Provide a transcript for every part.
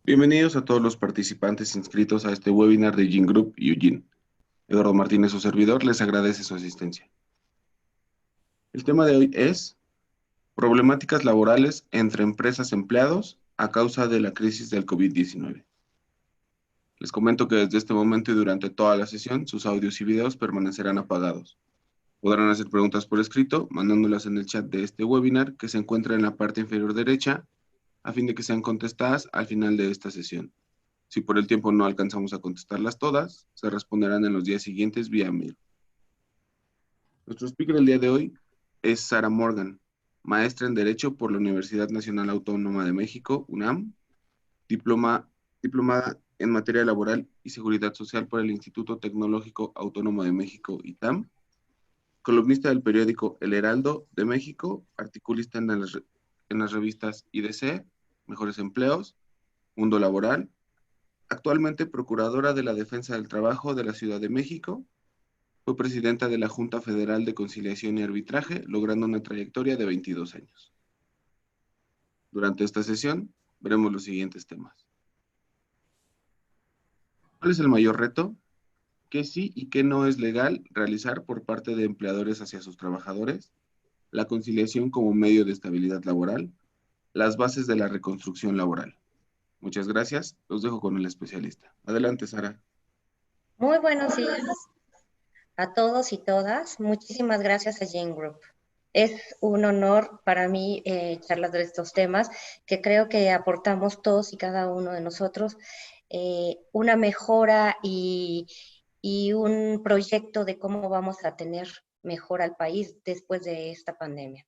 Bienvenidos a todos los participantes inscritos a este webinar de Gene Group y Eugene. Eduardo Martínez, su servidor, les agradece su asistencia. El tema de hoy es problemáticas laborales entre empresas y empleados a causa de la crisis del COVID-19. Les comento que desde este momento y durante toda la sesión, sus audios y videos permanecerán apagados. Podrán hacer preguntas por escrito, mandándolas en el chat de este webinar que se encuentra en la parte inferior derecha, a fin de que sean contestadas al final de esta sesión. Si por el tiempo no alcanzamos a contestarlas todas, se responderán en los días siguientes vía mail. Nuestro speaker el día de hoy es Sara Morgan, maestra en Derecho por la Universidad Nacional Autónoma de México, UNAM, diplomada en materia laboral y seguridad social por el Instituto Tecnológico Autónomo de México, ITAM, columnista del periódico El Heraldo de México, articulista en las revistas IDC, Mejores Empleos, Mundo Laboral. Actualmente Procuradora de la Defensa del Trabajo de la Ciudad de México, fue presidenta de la Junta Federal de Conciliación y Arbitraje, logrando una trayectoria de 22 años. Durante esta sesión, veremos los siguientes temas. ¿Cuál es el mayor reto? ¿Qué sí y qué no es legal realizar por parte de empleadores hacia sus trabajadores? La conciliación como medio de estabilidad laboral. Las bases de la reconstrucción laboral. Muchas gracias. Los dejo con el especialista. Adelante, Sara. Muy buenos días a todos y todas. Muchísimas gracias a Gene Group. Es un honor para mí charlar de estos temas que creo que aportamos todos y cada uno de nosotros una mejora y un proyecto de cómo vamos a tener mejor al país después de esta pandemia.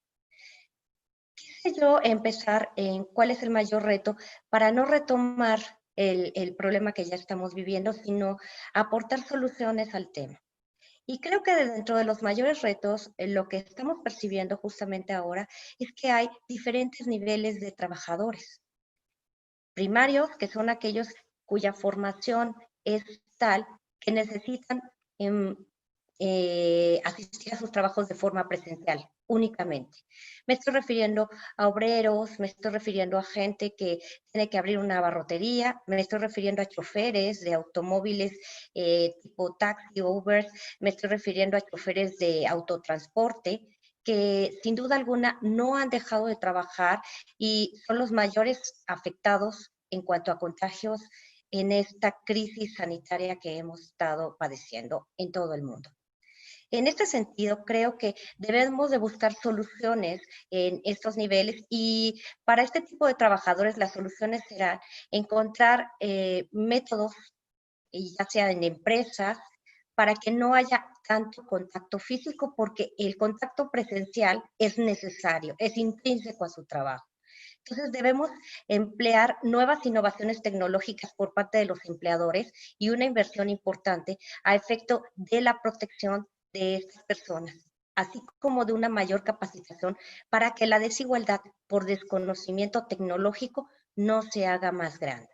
Quise yo empezar en cuál es el mayor reto para no retomar el problema que ya estamos viviendo, sino aportar soluciones al tema. Y creo que dentro de los mayores retos, lo que estamos percibiendo justamente ahora es que hay diferentes niveles de trabajadores. Primarios, que son aquellos cuya formación es tal que necesitan asistir a sus trabajos de forma presencial únicamente. Me estoy refiriendo a obreros, me estoy refiriendo a gente que tiene que abrir una barrotería, me estoy refiriendo a choferes de automóviles tipo taxi, Uber, me estoy refiriendo a choferes de autotransporte, que sin duda alguna no han dejado de trabajar y son los mayores afectados en cuanto a contagios en esta crisis sanitaria que hemos estado padeciendo en todo el mundo. En este sentido, creo que debemos de buscar soluciones en estos niveles y para este tipo de trabajadores las soluciones serán encontrar métodos, ya sea en empresas, para que no haya tanto contacto físico, porque el contacto presencial es necesario, es intrínseco a su trabajo. Entonces debemos emplear nuevas innovaciones tecnológicas por parte de los empleadores y una inversión importante a efecto de la protección de estas personas, así como de una mayor capacitación para que la desigualdad por desconocimiento tecnológico no se haga más grande.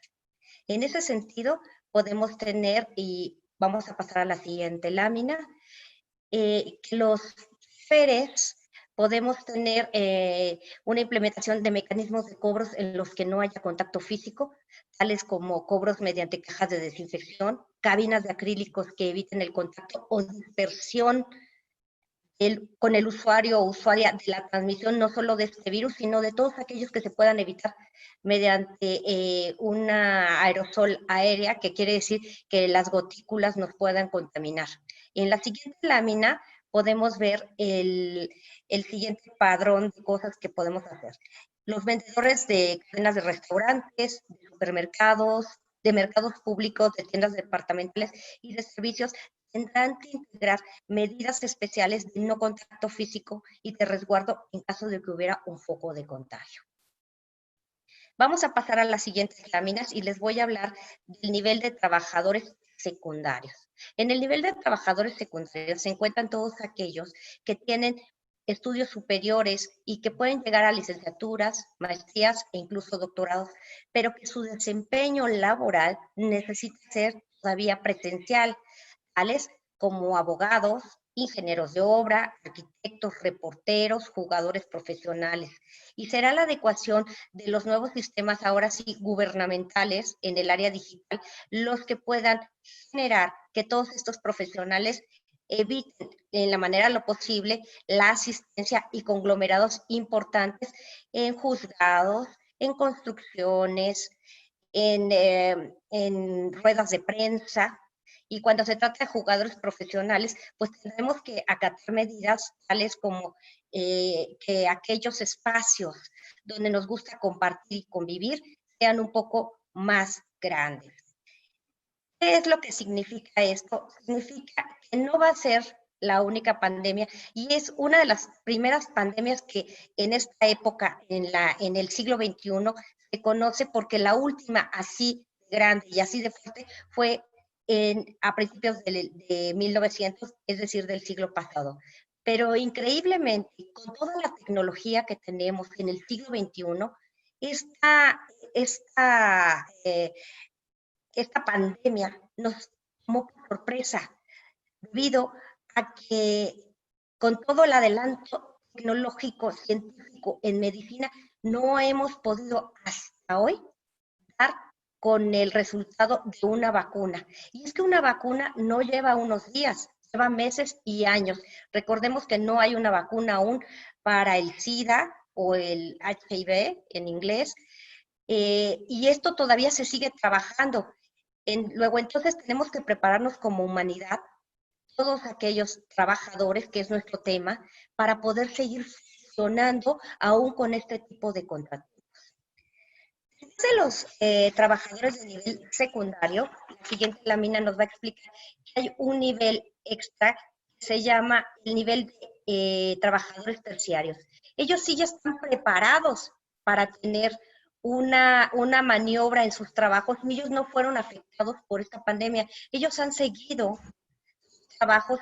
En ese sentido, podemos tener, y vamos a pasar a la siguiente lámina, que los FERES podemos tener una implementación de mecanismos de cobros en los que no haya contacto físico, tales como cobros mediante cajas de desinfección, cabinas de acrílicos que eviten el contacto o dispersión con el usuario o usuaria de la transmisión no solo de este virus, sino de todos aquellos que se puedan evitar mediante una aerosol aérea, que quiere decir que las gotículas nos puedan contaminar. En la siguiente lámina podemos ver el siguiente padrón de cosas que podemos hacer. Los vendedores de cadenas de restaurantes, de supermercados, de mercados públicos, de tiendas departamentales y de servicios tendrán que integrar medidas especiales de no contacto físico y de resguardo en caso de que hubiera un foco de contagio. Vamos a pasar a las siguientes láminas y les voy a hablar del nivel de trabajadores secundarios. En el nivel de trabajadores secundarios se encuentran todos aquellos que tienen estudios superiores y que pueden llegar a licenciaturas, maestrías e incluso doctorados, pero que su desempeño laboral necesita ser todavía presencial, tales como abogados, ingenieros de obra, arquitectos, reporteros, jugadores profesionales. Y será la adecuación de los nuevos sistemas, ahora sí, gubernamentales en el área digital, los que puedan generar que todos estos profesionales eviten en la manera lo posible la asistencia y conglomerados importantes en juzgados, en construcciones, en ruedas de prensa. Y cuando se trata de jugadores profesionales, pues tenemos que acatar medidas tales como que aquellos espacios donde nos gusta compartir y convivir sean un poco más grandes. ¿Qué es lo que significa esto? Significa que no va a ser la única pandemia y es una de las primeras pandemias que en esta época, en el siglo XXI, se conoce porque la última así grande y así de fuerte fue a principios de 1900, es decir, del siglo pasado. Pero increíblemente, con toda la tecnología que tenemos en el siglo XXI, esta, eh, esta pandemia nos tomó por sorpresa debido a que con todo el adelanto tecnológico, científico en medicina, no hemos podido hasta hoy dar con el resultado de una vacuna. Y es que una vacuna no lleva unos días, lleva meses y años. Recordemos que no hay una vacuna aún para el SIDA o el HIV en inglés, y esto todavía se sigue trabajando. Luego, entonces, tenemos que prepararnos como humanidad, todos aquellos trabajadores, que es nuestro tema, para poder seguir funcionando aún con este tipo de contratos. De los trabajadores de nivel secundario, la siguiente lámina nos va a explicar que hay un nivel extra que se llama el nivel de trabajadores terciarios. Ellos sí ya están preparados para tener una maniobra en sus trabajos. Ellos no fueron afectados por esta pandemia. Ellos han seguido trabajos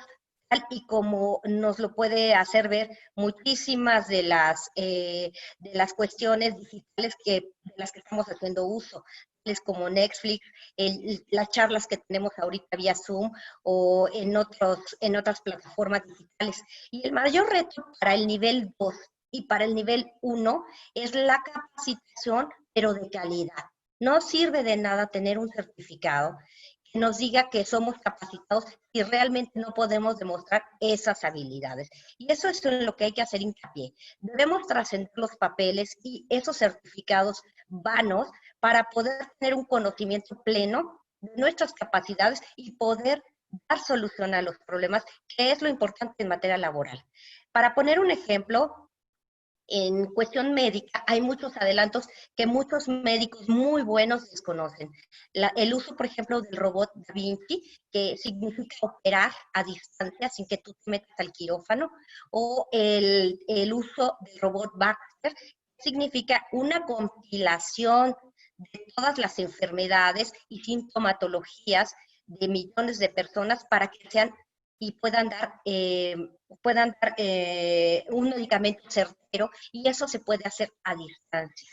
tal y como nos lo puede hacer ver muchísimas de las cuestiones digitales de las que estamos haciendo uso, tales como Netflix, las charlas que tenemos ahorita vía Zoom o en otras plataformas digitales. Y el mayor reto para el nivel 2 y para el nivel 1 es la capacitación, pero de calidad. No sirve de nada tener un certificado que nos diga que somos capacitados y realmente no podemos demostrar esas habilidades. Y eso es en lo que hay que hacer hincapié. Debemos trascender los papeles y esos certificados vanos para poder tener un conocimiento pleno de nuestras capacidades y poder dar solución a los problemas, que es lo importante en materia laboral. Para poner un ejemplo, en cuestión médica hay muchos adelantos que muchos médicos muy buenos desconocen. El uso, por ejemplo, del robot Da Vinci, que significa operar a distancia sin que tú te metas al quirófano, o el uso del robot Baxter, que significa una compilación de todas las enfermedades y sintomatologías de millones de personas para que sean y puedan dar un medicamento certero, y eso se puede hacer a distancia.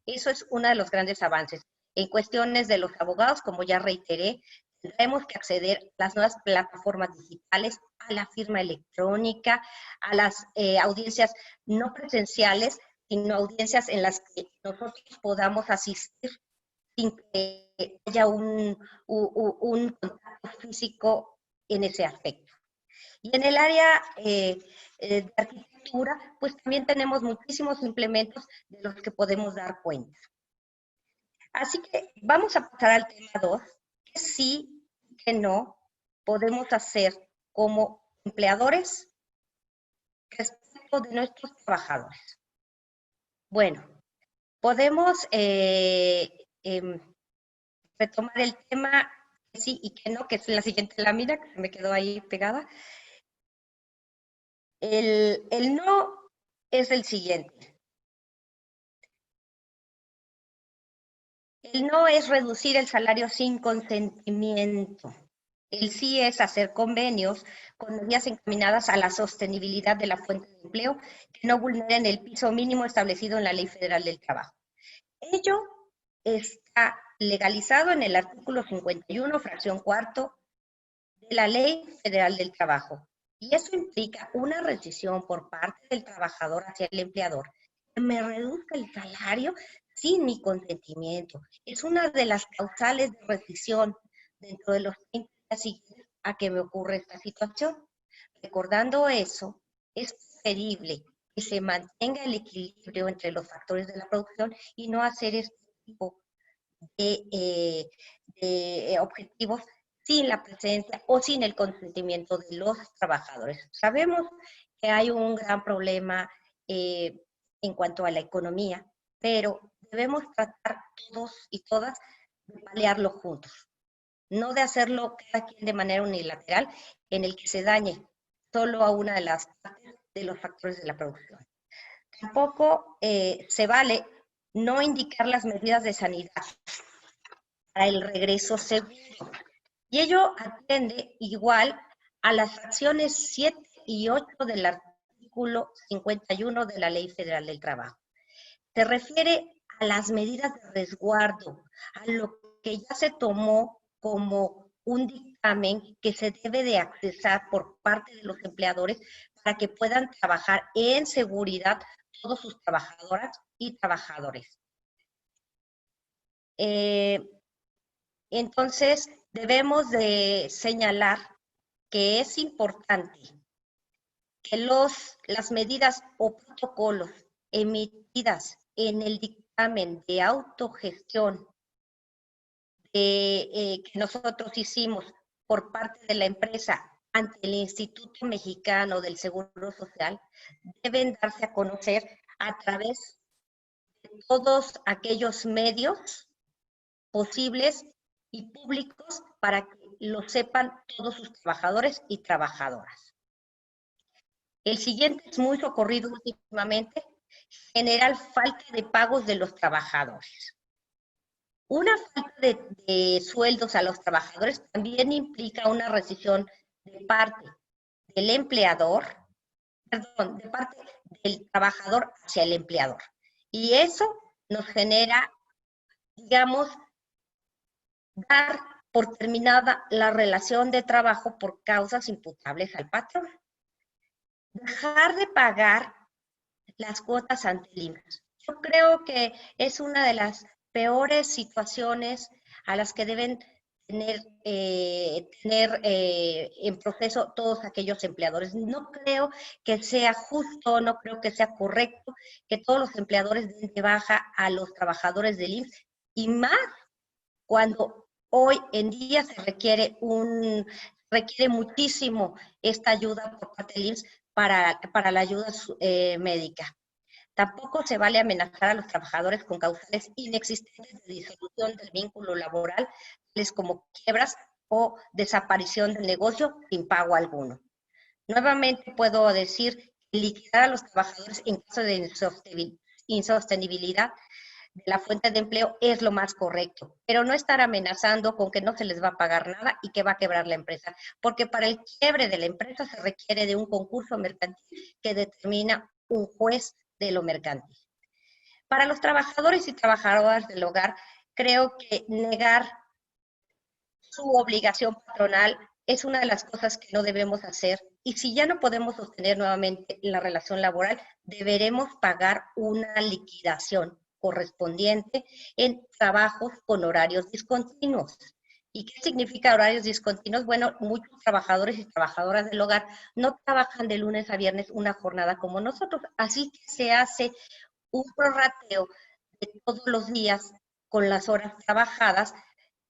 Eso es uno de los grandes avances. En cuestiones de los abogados, como ya reiteré, tendremos que acceder a las nuevas plataformas digitales, a la firma electrónica, a las audiencias no presenciales, sino audiencias en las que nosotros podamos asistir sin que haya un contacto físico en ese aspecto. Y en el área de arquitectura, pues también tenemos muchísimos implementos de los que podemos dar cuenta. Así que vamos a pasar al tema 2, que sí, que no podemos hacer como empleadores respecto de nuestros trabajadores. Bueno, podemos retomar el tema que sí y que no, que es la siguiente lámina, que me quedó ahí pegada. El no es el siguiente. El no es reducir el salario sin consentimiento. El sí es hacer convenios con medidas encaminadas a la sostenibilidad de la fuente de empleo que no vulneren el piso mínimo establecido en la Ley Federal del Trabajo. Ello está legalizado en el artículo 51, fracción cuarto de la Ley Federal del Trabajo. Y eso implica una rescisión por parte del trabajador hacia el empleador, que me reduzca el salario sin mi consentimiento. Es una de las causales de rescisión dentro de los 30 días siguientes a que me ocurre esta situación. Recordando eso, es preferible que se mantenga el equilibrio entre los factores de la producción y no hacer este tipo de objetivos sin la presencia o sin el consentimiento de los trabajadores. Sabemos que hay un gran problema en cuanto a la economía, pero debemos tratar todos y todas de paliarlo juntos, no de hacerlo cada quien de manera unilateral en el que se dañe solo a una de las partes de los factores de la producción. Tampoco se vale no indicar las medidas de sanidad para el regreso seguro. Y ello atiende igual a las fracciones 7 y 8 del artículo 51 de la Ley Federal del Trabajo. Se refiere a las medidas de resguardo, a lo que ya se tomó como un dictamen que se debe de accesar por parte de los empleadores para que puedan trabajar en seguridad todos sus trabajadoras y trabajadores. Entonces, debemos de señalar que es importante que las medidas o protocolos emitidas en el dictamen de autogestión que nosotros hicimos por parte de la empresa ante el Instituto Mexicano del Seguro Social deben darse a conocer a través de todos aquellos medios posibles y públicos para que lo sepan todos sus trabajadores y trabajadoras. El siguiente es muy socorrido últimamente, general falta de pagos de los trabajadores. Una falta de sueldos a los trabajadores también implica una rescisión de parte del empleador, perdón, de parte del trabajador hacia el empleador. Y eso nos genera, digamos, dar por terminada la relación de trabajo por causas imputables al patrón. Dejar de pagar las cuotas ante el IMSS. Yo creo que es una de las peores situaciones a las que deben tener en proceso todos aquellos empleadores. No creo que sea justo, no creo que sea correcto que todos los empleadores den de baja a los trabajadores del IMSS, y más cuando hoy en día se requiere muchísimo esta ayuda por parte del IMSS para la ayuda médica. Tampoco se vale amenazar a los trabajadores con causales inexistentes de disolución del vínculo laboral, tales como quiebras o desaparición del negocio sin pago alguno. Nuevamente puedo decir que liquidar a los trabajadores en caso de insostenibilidad de la fuente de empleo es lo más correcto, pero no estar amenazando con que no se les va a pagar nada y que va a quebrar la empresa, porque para el quiebre de la empresa se requiere de un concurso mercantil que determina un juez de lo mercantil. Para los trabajadores y trabajadoras del hogar, creo que negar su obligación patronal es una de las cosas que no debemos hacer, y si ya no podemos sostener nuevamente la relación laboral, deberemos pagar una liquidación correspondiente en trabajos con horarios discontinuos. ¿Y qué significa horarios discontinuos? Bueno, muchos trabajadores y trabajadoras del hogar no trabajan de lunes a viernes una jornada como nosotros, así que se hace un prorrateo de todos los días con las horas trabajadas,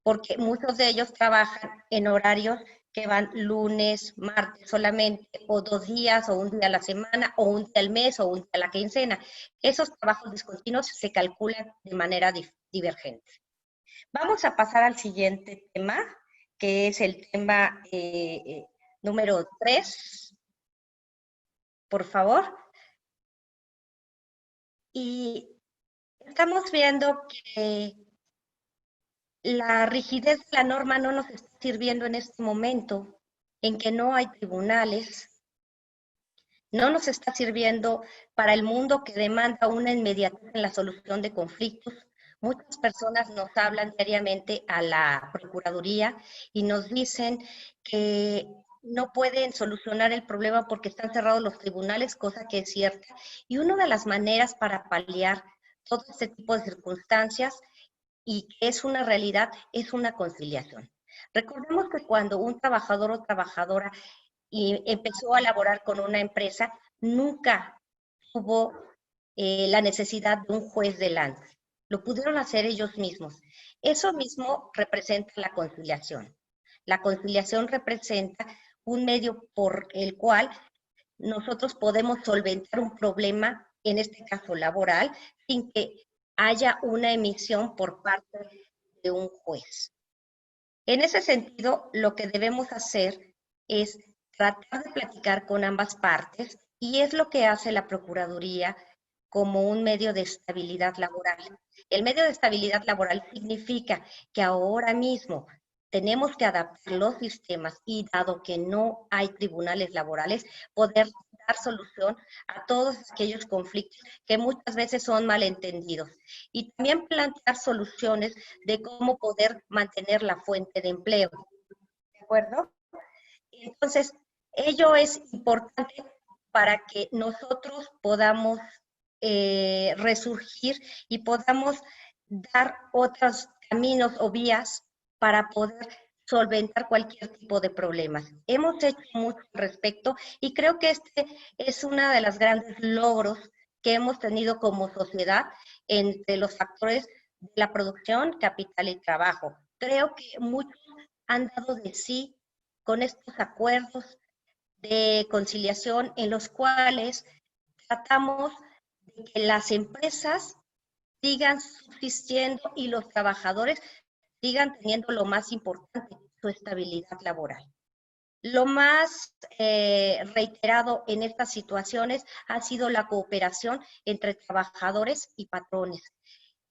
porque muchos de ellos trabajan en horarios que van lunes, martes solamente, o 2 días, o un día a la semana, o un día al mes, o un día a la quincena. Esos trabajos discontinuos se calculan de manera divergente. Vamos a pasar al siguiente tema, que es el tema número 3, por favor. Y estamos viendo que la rigidez de la norma no nos está sirviendo en este momento, en que no hay tribunales, no nos está sirviendo para el mundo que demanda una inmediatez en la solución de conflictos. Muchas personas nos hablan diariamente a la Procuraduría y nos dicen que no pueden solucionar el problema porque están cerrados los tribunales, cosa que es cierta. Y una de las maneras para paliar todo este tipo de circunstancias y que es una realidad, es una conciliación. Recordemos que cuando un trabajador o trabajadora empezó a laborar con una empresa, nunca tuvo la necesidad de un juez delante. Lo pudieron hacer ellos mismos. Eso mismo representa la conciliación. La conciliación representa un medio por el cual nosotros podemos solventar un problema, en este caso laboral, sin que haya una emisión por parte de un juez. En ese sentido, lo que debemos hacer es tratar de platicar con ambas partes y es lo que hace la Procuraduría como un medio de estabilidad laboral. El medio de estabilidad laboral significa que ahora mismo tenemos que adaptar los sistemas y dado que no hay tribunales laborales, poder dar solución a todos aquellos conflictos que muchas veces son malentendidos y también plantear soluciones de cómo poder mantener la fuente de empleo. ¿De acuerdo? Entonces, ello es importante para que nosotros podamos resurgir y podamos dar otros caminos o vías para poder solventar cualquier tipo de problemas. Hemos hecho mucho al respecto y creo que este es uno de los grandes logros que hemos tenido como sociedad entre los factores de la producción, capital y trabajo. Creo que muchos han dado de sí con estos acuerdos de conciliación en los cuales tratamos de que las empresas sigan subsistiendo y los trabajadores sigan teniendo lo más importante, su estabilidad laboral. Lo más reiterado en estas situaciones ha sido la cooperación entre trabajadores y patrones.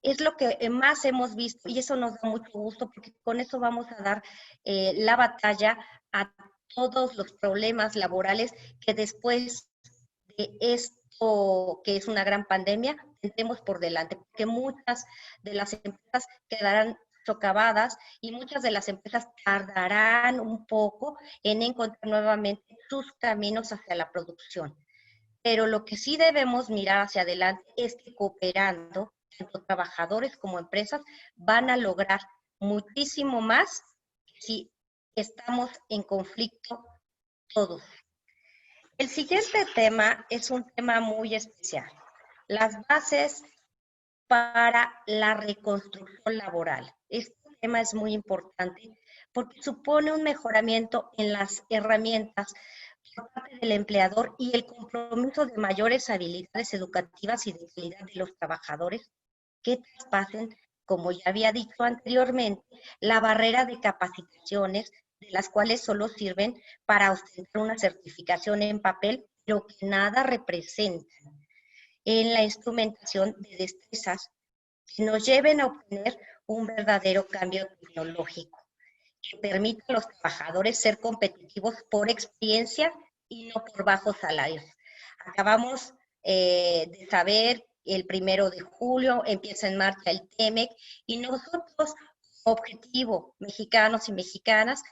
Es lo que más hemos visto y eso nos da mucho gusto porque con eso vamos a dar la batalla a todos los problemas laborales que después de esto, que es una gran pandemia, tendremos por delante, porque muchas de las empresas quedarán socavadas y muchas de las empresas tardarán un poco en encontrar nuevamente sus caminos hacia la producción. Pero lo que sí debemos mirar hacia adelante es que cooperando, tanto trabajadores como empresas van a lograr muchísimo más si estamos en conflicto todos. El siguiente tema es un tema muy especial, las bases para la reconstrucción laboral. Este tema es muy importante porque supone un mejoramiento en las herramientas por parte del empleador y el compromiso de mayores habilidades educativas y de calidad de los trabajadores que traspasen, como ya había dicho anteriormente, la barrera de capacitaciones, de las cuales solo sirven para ostentar una certificación en papel, pero que nada representan en la instrumentación de destrezas que nos lleven a obtener un verdadero cambio tecnológico que permita a los trabajadores ser competitivos por experiencia y no por bajos salarios. Acabamos de saber, el 1 de julio empieza en marcha el TEMEC y nosotros, objetivo, mexicanos y mexicanas,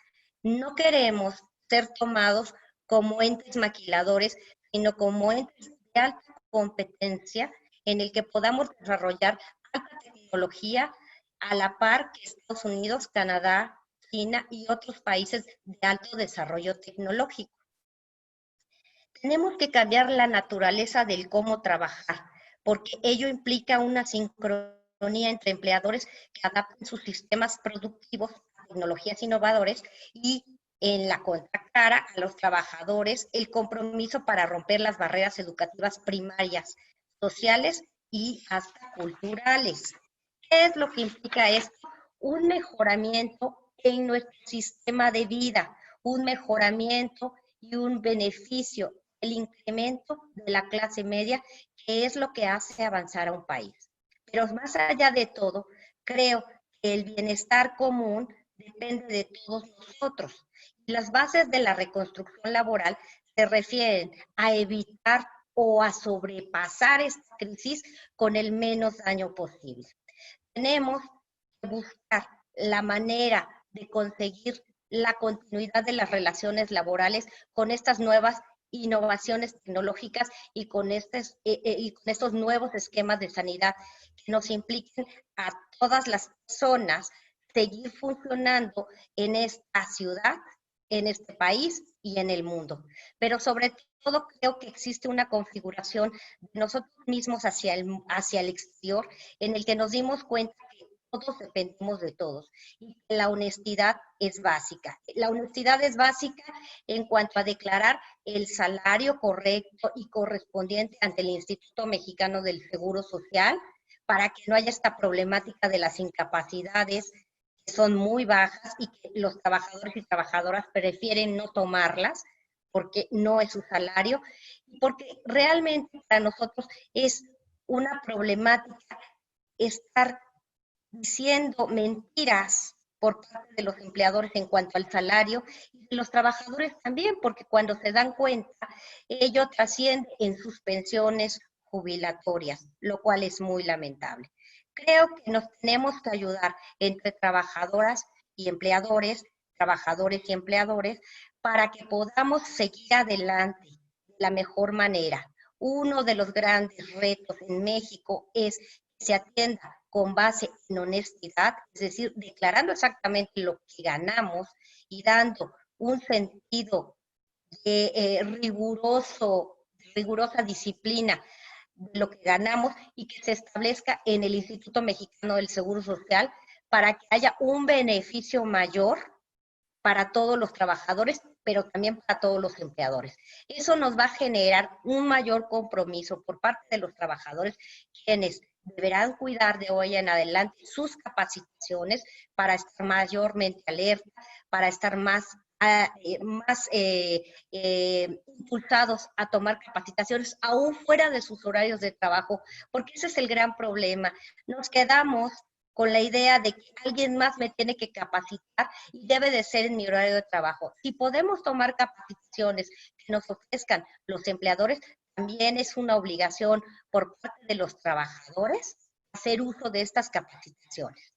no queremos ser tomados como entes maquiladores, sino como entes de alta competencia en el que podamos desarrollar alta tecnología a la par que Estados Unidos, Canadá, China y otros países de alto desarrollo tecnológico. Tenemos que cambiar la naturaleza del cómo trabajar, porque ello implica una sincronía entre empleadores que adapten sus sistemas productivos a tecnologías innovadoras y en la contracara a los trabajadores el compromiso para romper las barreras educativas primarias, sociales y hasta culturales. ¿Qué es lo que implica esto? Un mejoramiento en nuestro sistema de vida, un mejoramiento y un beneficio, el incremento de la clase media, que es lo que hace avanzar a un país. Pero más allá de todo, creo que el bienestar común depende de todos nosotros. Y las bases de la reconstrucción laboral se refieren a evitar o a sobrepasar esta crisis con el menos daño posible. Tenemos que buscar la manera de conseguir la continuidad de las relaciones laborales con estas nuevas innovaciones tecnológicas y con estos nuevos esquemas de sanidad que nos impliquen a todas las personas seguir funcionando en esta ciudad, en este país y en el mundo. Pero sobre todo creo que existe una configuración de nosotros mismos hacia el exterior, en el que nos dimos cuenta que todos dependemos de todos y que la honestidad es básica. La honestidad es básica en cuanto a declarar el salario correcto y correspondiente ante el Instituto Mexicano del Seguro Social, para que no haya esta problemática de las incapacidades que son muy bajas y que los trabajadores y trabajadoras prefieren no tomarlas porque no es su salario, y porque realmente para nosotros es una problemática estar diciendo mentiras por parte de los empleadores en cuanto al salario y de los trabajadores también, porque cuando se dan cuenta, ello trasciende en sus pensiones jubilatorias, lo cual es muy lamentable. Creo que nos tenemos que ayudar entre trabajadoras y empleadores, trabajadores y empleadores, para que podamos seguir adelante de la mejor manera. Uno de los grandes retos en México es que se atienda con base en honestidad, es decir, declarando exactamente lo que ganamos y dando un sentido de rigurosa disciplina de lo que ganamos y que se establezca en el Instituto Mexicano del Seguro Social para que haya un beneficio mayor para todos los trabajadores, pero también para todos los empleadores. Eso nos va a generar un mayor compromiso por parte de los trabajadores, quienes deberán cuidar de hoy en adelante sus capacitaciones para estar mayormente alerta, para estar más impulsados a tomar capacitaciones aún fuera de sus horarios de trabajo, porque ese es el gran problema. Nos quedamos con la idea de que alguien más me tiene que capacitar y debe de ser en mi horario de trabajo. Si podemos tomar capacitaciones que nos ofrezcan los empleadores, también es una obligación por parte de los trabajadores hacer uso de estas capacitaciones.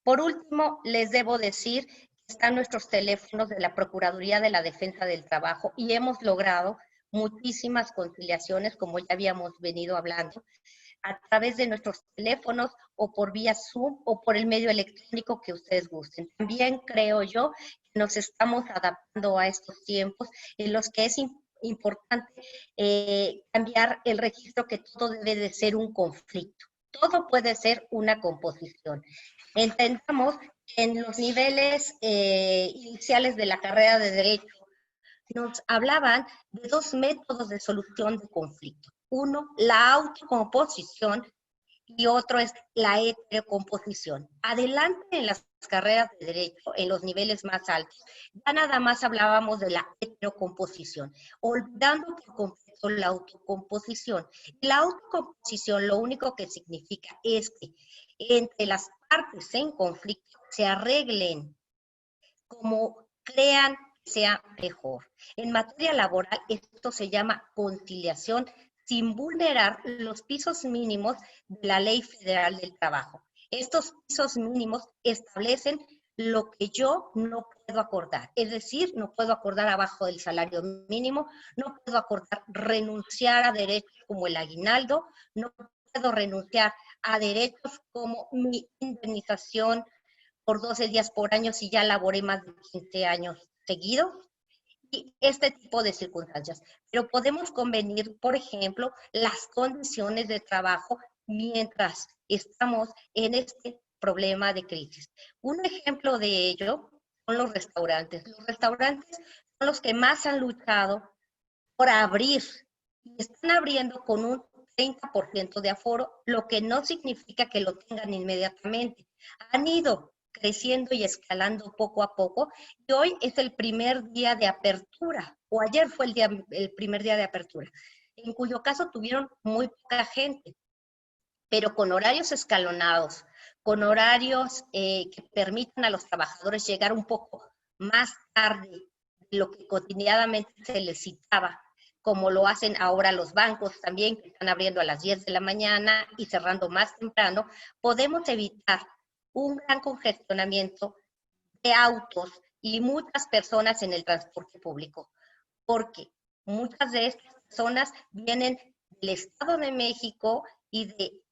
Por último, les debo decir que están nuestros teléfonos de la Procuraduría de la Defensa del Trabajo y hemos logrado muchísimas conciliaciones, como ya habíamos venido hablando, a través de nuestros teléfonos o por vía Zoom o por el medio electrónico que ustedes gusten. También creo yo que nos estamos adaptando a estos tiempos en los que es importante cambiar el registro, que todo debe de ser un conflicto. Todo puede ser una composición. Entendamos que en los niveles iniciales de la carrera de Derecho nos hablaban de dos métodos de solución de conflicto. Uno, la autocomposición, y otro es la heterocomposición. Adelante en las carreras de Derecho, en los niveles más altos, ya nada más hablábamos de la heterocomposición, olvidando por completo la autocomposición. La autocomposición lo único que significa es que entre las partes en conflicto se arreglen como crean que sea mejor. En materia laboral, esto se llama conciliación sin vulnerar los pisos mínimos de la Ley Federal del Trabajo. Estos pisos mínimos establecen lo que yo no puedo acordar, es decir, no puedo acordar abajo del salario mínimo, no puedo acordar renunciar a derechos como el aguinaldo, no puedo renunciar a derechos como mi indemnización por 12 días por año si ya laboré más de 15 años seguidos, y este tipo de circunstancias. Pero podemos convenir, por ejemplo, las condiciones de trabajo mientras estamos en este problema de crisis. Un ejemplo de ello son los restaurantes. Los restaurantes son los que más han luchado por abrir y están abriendo con un 30% de aforo, lo que no significa que lo tengan inmediatamente. Han ido creciendo y escalando poco a poco, y hoy es el primer día de apertura, o ayer fue el primer día de apertura, en cuyo caso tuvieron muy poca gente, pero con horarios escalonados, con horarios que permitan a los trabajadores llegar un poco más tarde de lo que cotidianamente se les citaba, como lo hacen ahora los bancos también, que están abriendo a las 10 de la mañana y cerrando más temprano. Podemos evitar un gran congestionamiento de autos y muchas personas en el transporte público, porque muchas de estas personas vienen del Estado de México y de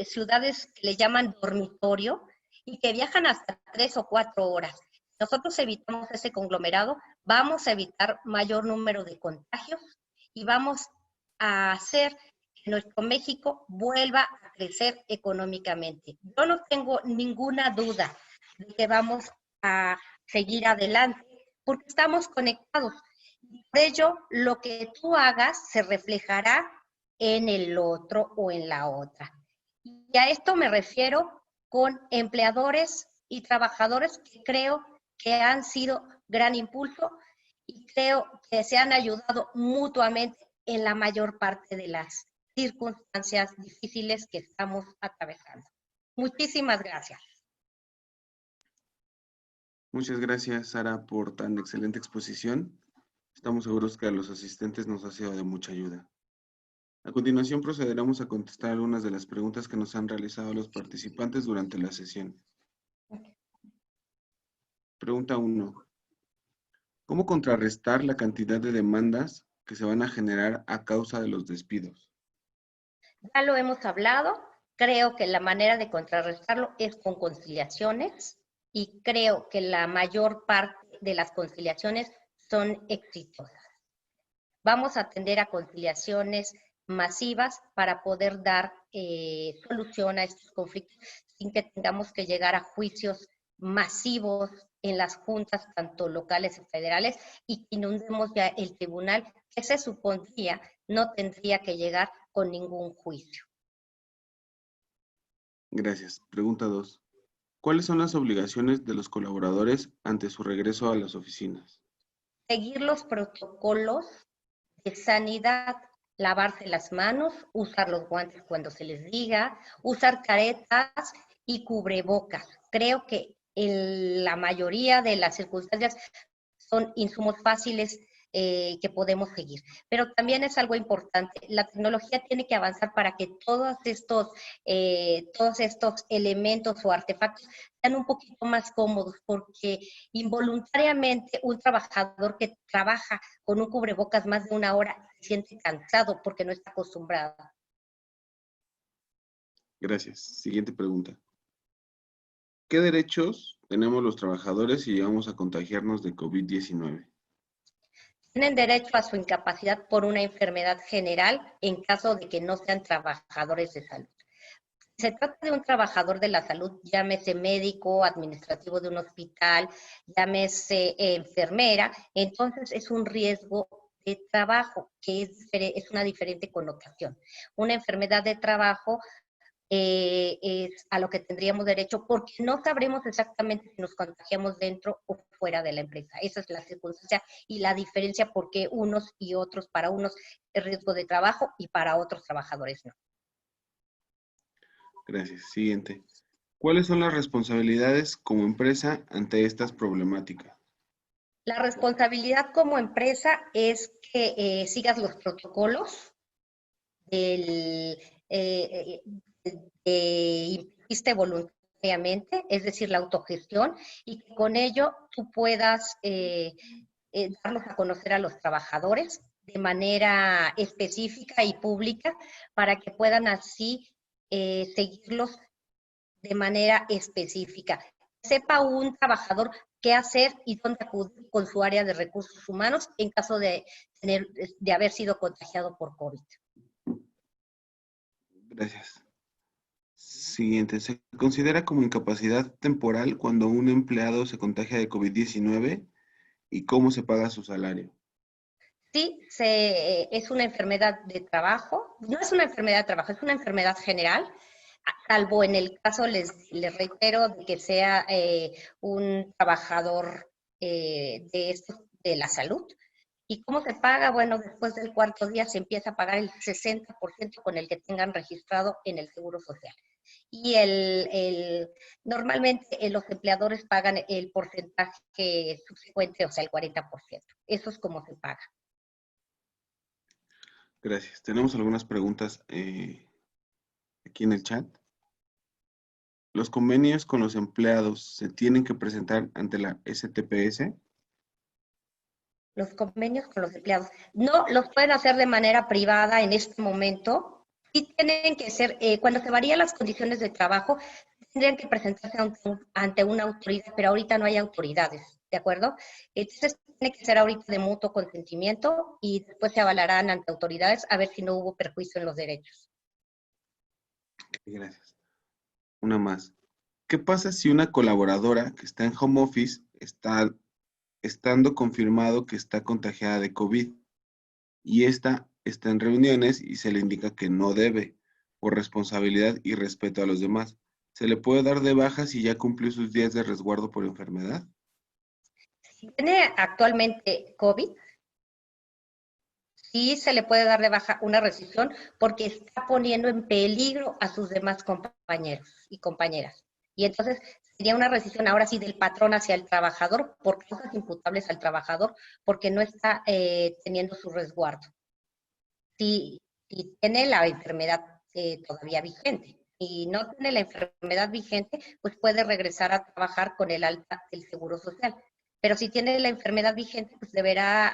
ciudades que le llaman dormitorio y que viajan hasta 3 o 4 horas. Nosotros evitamos ese conglomerado, vamos a evitar mayor número de contagios y vamos a hacer que nuestro México vuelva a crecer económicamente. Yo no tengo ninguna duda de que vamos a seguir adelante porque estamos conectados. Por ello, lo que tú hagas se reflejará en el otro o en la otra. Y a esto me refiero con empleadores y trabajadores que creo que han sido gran impulso y creo que se han ayudado mutuamente en la mayor parte de las circunstancias difíciles que estamos atravesando. Muchísimas gracias. Muchas gracias, Sara, por tan excelente exposición. Estamos seguros que a los asistentes nos ha sido de mucha ayuda. A continuación procederemos a contestar algunas de las preguntas que nos han realizado los participantes durante la sesión. Pregunta 1. ¿Cómo contrarrestar la cantidad de demandas que se van a generar a causa de los despidos? Ya lo hemos hablado, creo que la manera de contrarrestarlo es con conciliaciones y creo que la mayor parte de las conciliaciones son exitosas. Vamos a atender a conciliaciones masivas para poder dar solución a estos conflictos sin que tengamos que llegar a juicios masivos en las juntas, tanto locales y federales, y que inundemos ya el tribunal, que se supondría no tendría que llegar con ningún juicio. Gracias. Pregunta 2. ¿Cuáles son las obligaciones de los colaboradores ante su regreso a las oficinas? Seguir los protocolos de sanidad, lavarse las manos, usar los guantes cuando se les diga, usar caretas y cubrebocas. Creo que en la mayoría de las circunstancias son insumos fáciles que podemos seguir. Pero también es algo importante, la tecnología tiene que avanzar para que todos estos elementos o artefactos sean un poquito más cómodos, porque involuntariamente un trabajador que trabaja con un cubrebocas más de 1 hora se siente cansado porque no está acostumbrado. Gracias. Siguiente pregunta. ¿Qué derechos tenemos los trabajadores si llegamos a contagiarnos de COVID-19? Tienen derecho a su incapacidad por una enfermedad general en caso de que no sean trabajadores de salud. Si se trata de un trabajador de la salud, llámese médico, administrativo de un hospital, llámese enfermera, entonces es un riesgo de trabajo, que es una diferente connotación. Una enfermedad de trabajo es a lo que tendríamos derecho porque no sabremos exactamente si nos contagiamos dentro o fuera de la empresa. Esa es la circunstancia y la diferencia porque unos y otros, para unos es riesgo de trabajo y para otros trabajadores no. Gracias. Siguiente. ¿Cuáles son las responsabilidades como empresa ante estas problemáticas? La responsabilidad como empresa es que sigas los protocolos del, impusiste voluntariamente, es decir, la autogestión, y que con ello tú puedas darlos a conocer a los trabajadores de manera específica y pública para que puedan así seguirlos de manera específica. Sepa un trabajador qué hacer y dónde acudir con su área de recursos humanos en caso de haber sido contagiado por COVID. Gracias. Siguiente. ¿Se considera como incapacidad temporal cuando un empleado se contagia de COVID-19 y cómo se paga su salario? Sí, es una enfermedad de trabajo, no es una enfermedad de trabajo, es una enfermedad general, salvo en el caso, les reitero, de que sea un trabajador de la salud. ¿Y cómo se paga? Bueno, después del 4.º día se empieza a pagar el 60% con el que tengan registrado en el Seguro Social. Y normalmente los empleadores pagan el porcentaje subsecuente, o sea, el 40%. Eso es como se paga. Gracias. Tenemos algunas preguntas aquí en el chat. ¿Los convenios con los empleados se tienen que presentar ante la STPS? Los convenios con los empleados. No los pueden hacer de manera privada en este momento. Sí tienen que ser, cuando se varían las condiciones de trabajo, tendrían que presentarse ante una autoridad, pero ahorita no hay autoridades, ¿de acuerdo? Entonces tiene que ser ahorita de mutuo consentimiento y después se avalarán ante autoridades a ver si no hubo perjuicio en los derechos. Gracias. Una más. ¿Qué pasa si una colaboradora que está en home office está estando confirmado que está contagiada de COVID y esta está en reuniones y se le indica que no debe por responsabilidad y respeto a los demás? ¿Se le puede dar de baja si ya cumplió sus días de resguardo por enfermedad? Si tiene actualmente COVID, sí se le puede dar de baja una rescisión porque está poniendo en peligro a sus demás compañeros y compañeras. Y entonces sería una rescisión ahora sí del patrón hacia el trabajador por causas imputables al trabajador porque no está teniendo su resguardo. Si tiene la enfermedad todavía vigente y no tiene la enfermedad vigente, pues puede regresar a trabajar con el alta del Seguro Social. Pero si tiene la enfermedad vigente, pues deberá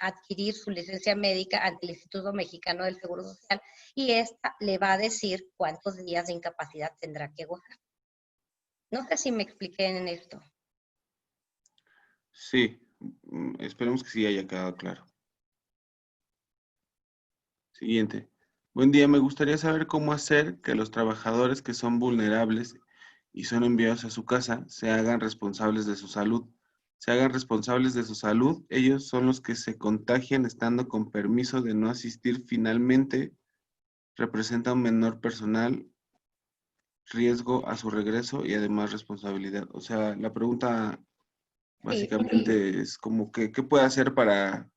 adquirir su licencia médica ante el Instituto Mexicano del Seguro Social y esta le va a decir cuántos días de incapacidad tendrá que gozar. No sé si me expliqué en esto. Sí, esperemos que sí haya quedado claro. Siguiente. Buen día, me gustaría saber cómo hacer que los trabajadores que son vulnerables y son enviados a su casa se hagan responsables de su salud. Se hagan responsables de su salud, ellos son los que se contagian estando con permiso de no asistir finalmente, representa un menor personal, riesgo a su regreso y además responsabilidad. O sea, la pregunta Sí, básicamente es como que, ¿qué puede hacer para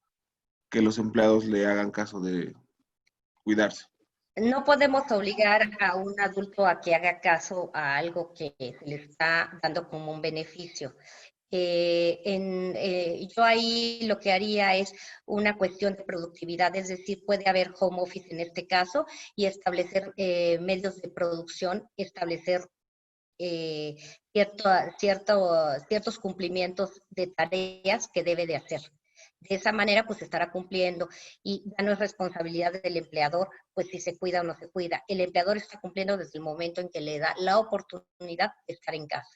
que los empleados le hagan caso de cuidarse? no podemos obligar a un adulto a que haga caso a algo que se le está dando como un beneficio. Yo ahí lo que haría es una cuestión de productividad, es decir, puede haber home office en este caso y establecer medios de producción, establecer eh, ciertos cumplimientos de tareas que debe de hacer. De esa manera, pues estará cumpliendo y ya no es responsabilidad del empleador, pues si se cuida o no se cuida. El empleador está cumpliendo desde el momento en que le da la oportunidad de estar en casa.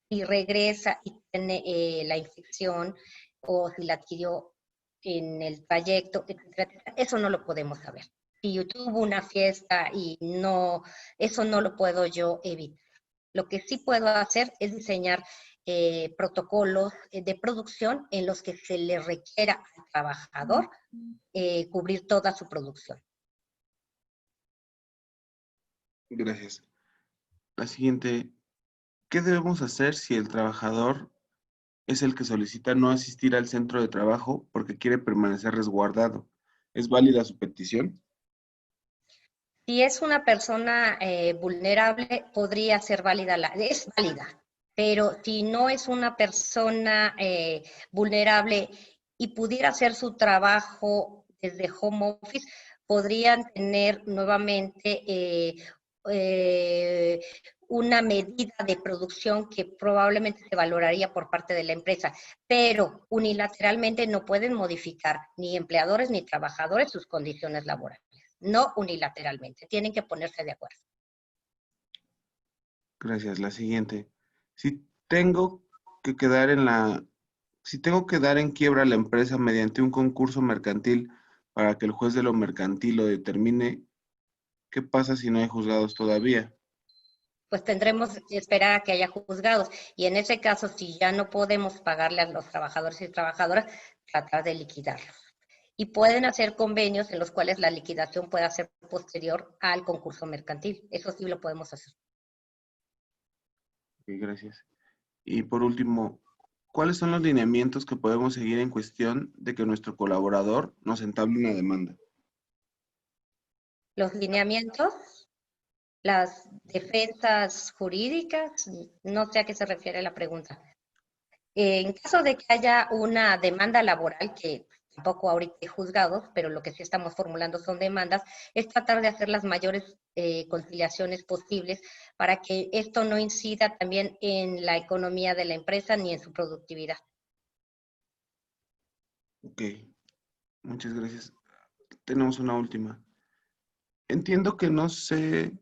Si regresa y tiene la infección o si la adquirió en el trayecto, etcétera, eso no lo podemos saber. Si yo tuvo una fiesta y no, eso no lo puedo yo evitar. Lo que sí puedo hacer es diseñar protocolos de producción en los que se le requiera al trabajador cubrir toda su producción. Gracias. La siguiente, ¿qué debemos hacer si el trabajador es el que solicita no asistir al centro de trabajo porque quiere permanecer resguardado? ¿Es válida su petición? Si es una persona vulnerable, podría ser válida, es válida, pero si no es una persona vulnerable y pudiera hacer su trabajo desde home office, podrían tener nuevamente eh, una medida de producción que probablemente se valoraría por parte de la empresa, pero unilateralmente no pueden modificar ni empleadores ni trabajadores sus condiciones laborales. No unilateralmente, tienen que ponerse de acuerdo. Gracias. La siguiente, si tengo que quedar en la, si tengo que dar en quiebra la empresa mediante un concurso mercantil para que el juez de lo mercantil lo determine, ¿qué pasa si no hay juzgados todavía? Pues tendremos que esperar a que haya juzgados y en ese caso, si ya no podemos pagarle a los trabajadores y trabajadoras, tratar de liquidarlos. Y pueden hacer convenios en los cuales la liquidación pueda ser posterior al concurso mercantil. Eso sí lo podemos hacer. Ok, gracias. Y por último, ¿cuáles son los lineamientos que podemos seguir en cuestión de que nuestro colaborador nos entable una demanda? Los lineamientos, las defensas jurídicas, no sé a qué se refiere la pregunta. En caso de que haya una demanda laboral, que tampoco ahorita hay juzgados, pero lo que sí estamos formulando son demandas, es tratar de hacer las mayores conciliaciones posibles para que esto no incida también en la economía de la empresa ni en su productividad. Ok, muchas gracias. Tenemos una última. Entiendo que no se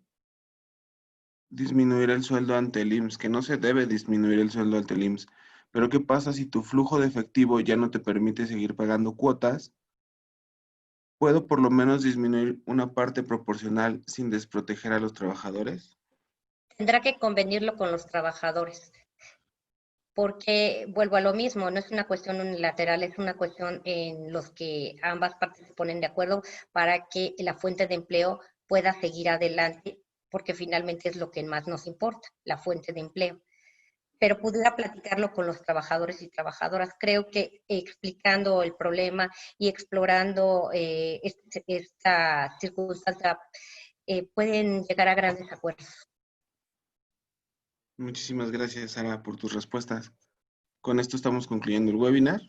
disminuir el sueldo ante el IMSS, que no se debe disminuir el sueldo ante el IMSS, pero ¿qué pasa si tu flujo de efectivo ya no te permite seguir pagando cuotas? ¿Puedo por lo menos disminuir una parte proporcional sin desproteger a los trabajadores? Tendrá que convenirlo con los trabajadores, porque vuelvo a lo mismo, no es una cuestión unilateral, es una cuestión en los que ambas partes se ponen de acuerdo para que la fuente de empleo pueda seguir adelante, porque finalmente es lo que más nos importa, la fuente de empleo. Pero pudiera platicarlo con los trabajadores y trabajadoras. Creo que explicando el problema y explorando esta circunstancia pueden llegar a grandes acuerdos. Muchísimas gracias, Sara, por tus respuestas. Con esto estamos concluyendo el webinar.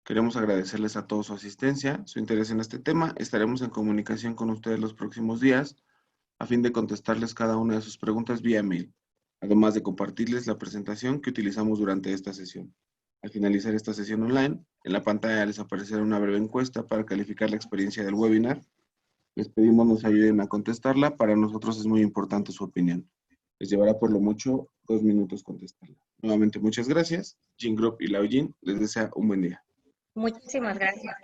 Queremos agradecerles a todos su asistencia, su interés en este tema. Estaremos en comunicación con ustedes los próximos días a fin de contestarles cada una de sus preguntas vía mail, además de compartirles la presentación que utilizamos durante esta sesión. Al finalizar esta sesión online, en la pantalla les aparecerá una breve encuesta para calificar la experiencia del webinar. Les pedimos nos ayuden a contestarla. Para nosotros es muy importante su opinión. Les llevará por lo mucho 2 minutos contestarla. Nuevamente, muchas gracias. Gin Group y Lao Gin les desea un buen día. Muchísimas gracias.